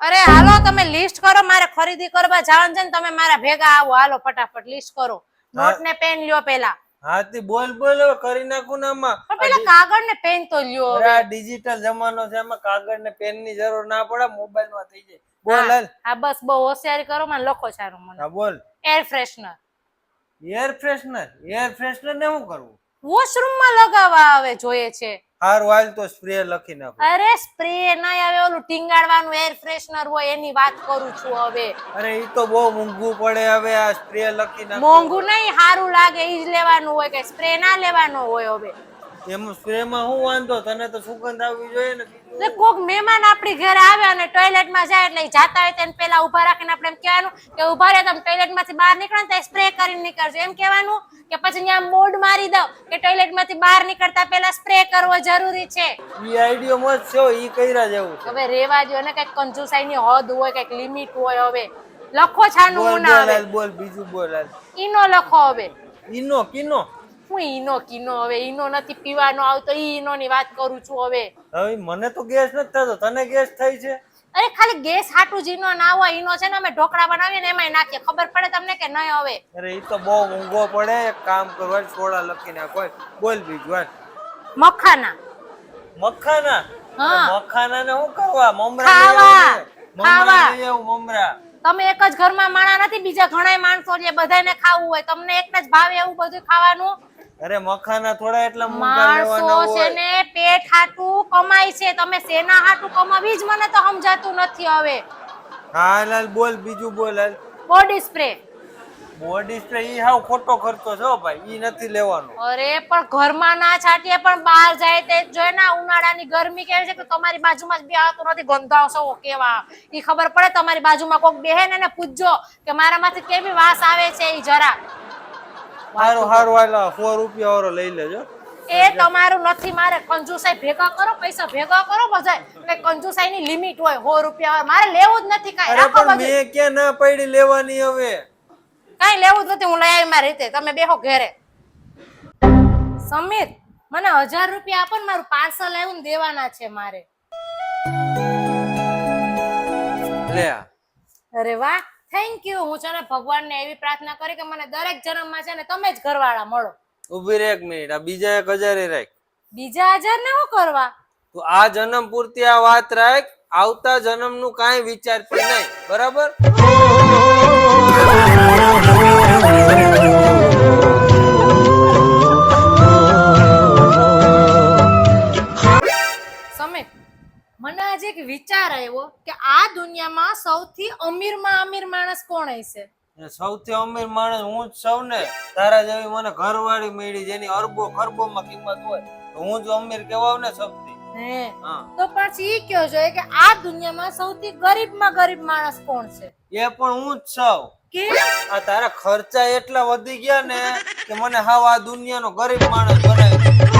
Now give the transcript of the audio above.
અરે હાલો તમે લિસ્ટ કરો, મારે ખરીદી કરવા જવાનું છે ને તમે મારા ભેગા આવો. હાલો ફટાફટ લિસ્ટ કરો. નોટ ને પેન લ્યો પેલા. હાથી બોલ બોલ હવે કરી નાખું ને આમાં. પણ પેલા કાગળ ને પેન તો લ્યો. અરે આ ડિજિટલ જમાનો છે, એમાં કાગળ ને પેન ની જરૂર ના પડે, મોબાઈલ માં થઈ જાય. બોલ હાલ. હા બસ બહુ હોશિયારી કરો, મને લખો સારું મને. હા બોલ. Air freshener. Air freshener? Air freshener ને શું કરવું? વોશરૂમ માં લગાવવા આવે જોઈએ છે. હારું હાલ તો સ્પ્રે લખી નાખો. અરે સ્પ્રે નહીં આવે, ઓલું ટીંગાડવાનું એર ફ્રેશનર હોય એની વાત કરું છું હવે. અરે ઈ તો બહુ મોંઘું પડે, હવે આ સ્પ્રે લખી નાખો. મોંઘું નહીં, સારું લાગે ઈ જ લેવાનું હોય, કે સ્પ્રે ના લેવાનો હોય. હવે એમાં સ્પ્રે માં શું વાંધો? તને તો સુગંધ આવવી જોઈએ ને. એટલે કોક મહેમાન આપણી ઘરે આવે અને ટોયલેટ માં જાય એટલે જાતા હોય તેને પેલા ઉભા રાખીને આપણે એમ કહેવાનું કે ઉભા રહે, તમે ટોયલેટ માંથી બહાર નીકળો ને તો સ્પ્રે કરીને નીકળજો એમ કહેવાનું, કે પછી ત્યાં બોર્ડ મારી દઉં કે ટોયલેટ માંથી બહાર નીકળતા પહેલા સ્પ્રે કરવો જરૂરી છે. ઈ આઈડિયો મત છે, ઈ કઈરા જેવું છે. હવે રેવા દો ને, કઈક કંજુસાઈ ની હદ હોય, કઈક લિમિટ હોય. હવે લખો છાનું મુના. હવે બોલ બીજું બોલ હાલ. ઈનો લખો. હવે ઈનો કીનો? હું ઈનો કીનો? હવે ઈનો નથી પીવાનો આવતો, ઈનો ની વાત કરું છું. હવે હવે મને તો ગેસ નથી થતો, તને ગેસ થઈ છે? અરે ખાલી ગેસ હાટું જ ઈનો ના હોય. ઈનો છે ને અમે ઢોકળા બનાવીએ ને એમાંય નાખીએ, ખબર પડે તમને કે નહીં? હવે અરે ઈ તો બહુ ઊંઘો પડે, એક કામ કરવા સોડા લખી નાખો. બોલ બીજું હાલ. મખાના. મખાના? હા. મખાના ને શું કરવા? મમરા ખાવા. મમરા લઈ આવું. મમરા તમે એક જ ઘરમાં માણા નથી, બીજા ઘણાય માણસો છે, બધાને ખાવું હોય. તમને એકને જ ભાવે એવું બધું ખાવાનું? અરે મખાના થોડા એટલા મોંઘા લેવાના માણસો છે હોય. ને પેટ હાટું કમાય છે, તમે શેના હાટું કમાવી જ મને તો સમજાતું નથી. હવે હા લાલ બોલ બીજું બોલ હાલ. Body spray. બોડી સ્પ્રે ઈ હાવ ખોટો ખર્ચો છે ભાઈ, ઈ નથી લેવાનો. અરે પણ ઘરમાં ના છાટીએ પણ બહાર જાય તે જ જોઈ ને. ઉનાળાની ગરમી કેવી છે કે તમારી બાજુમાં જ બેહાતું નથી, ગંધાવશો કેવા. ઈ ખબર પડે, તમારી બાજુમાં કોક બેહે ને એને પૂછજો કે મારામાંથી કેવી વાસ આવે છે. ઈ જરા હારું હારું હાલ 100 રૂપિયા વાળો લઈ લેજો. એ તમારું નથી, મારે કંજુસાઈ ભેગા કરો, પૈસા ભેગા કરો બધાય. કઈ કંજુસાઈ ની લિમિટ હોય, 100 રૂપિયા મારે લેવું જ નથી. કાઈ અરે રાખો પણ બધું. મેં ક્યાં ના પડી લેવાની? હવે કાઈ લેવું જ નથી, હું લઈ આવી મારી રીતે. તમે બેહો ઘરે. સમીર મને 1000 રૂપિયા આપો ને, મારું પાર્સલ આવ્યું ને દેવાના છે મારે. લે આ. અરે વાહ, થેન્ક યુ. હું છે ને ભગવાનને એવી પ્રાર્થના કરી કે મને દરેક જન્મમાં છે ને તમે જ ઘરવાળા મળો. ઉભી રે એક મિનિટ, આ બીજા 1000 રાખ. બીજા 1000 ને શું કરવા? તું આ જન્મ પૂરતી આ વાત રાખ, આવતા જન્મ નું કાંઈ વિચારતી નહીં, બરાબર? સમીર મને આજે એક વિચાર આવ્યો કે આ દુનિયામાં સૌથી અમીરમાં અમીર માણસ કોણ હશે? સૌથી અમીર માણસ હું જ છું ને. તારા જેવી મને ઘરવાળી મળી જેની અરબો ખરબો માં કિંમત હોય, તો હું જ અમીર કહેવાવ ને સૌથી. હે હા તો પછી ઈ કયો જોઈએ કે આ દુનિયામાં સૌથી ગરીબમાં ગરીબ માણસ કોણ છે? એ પણ હું જ છું. કે આ તારા ખર્ચા એટલા વધી ગયા ને કે મને હાવ આ દુનિયાનો ગરીબ માણસ બનાવી દીધો.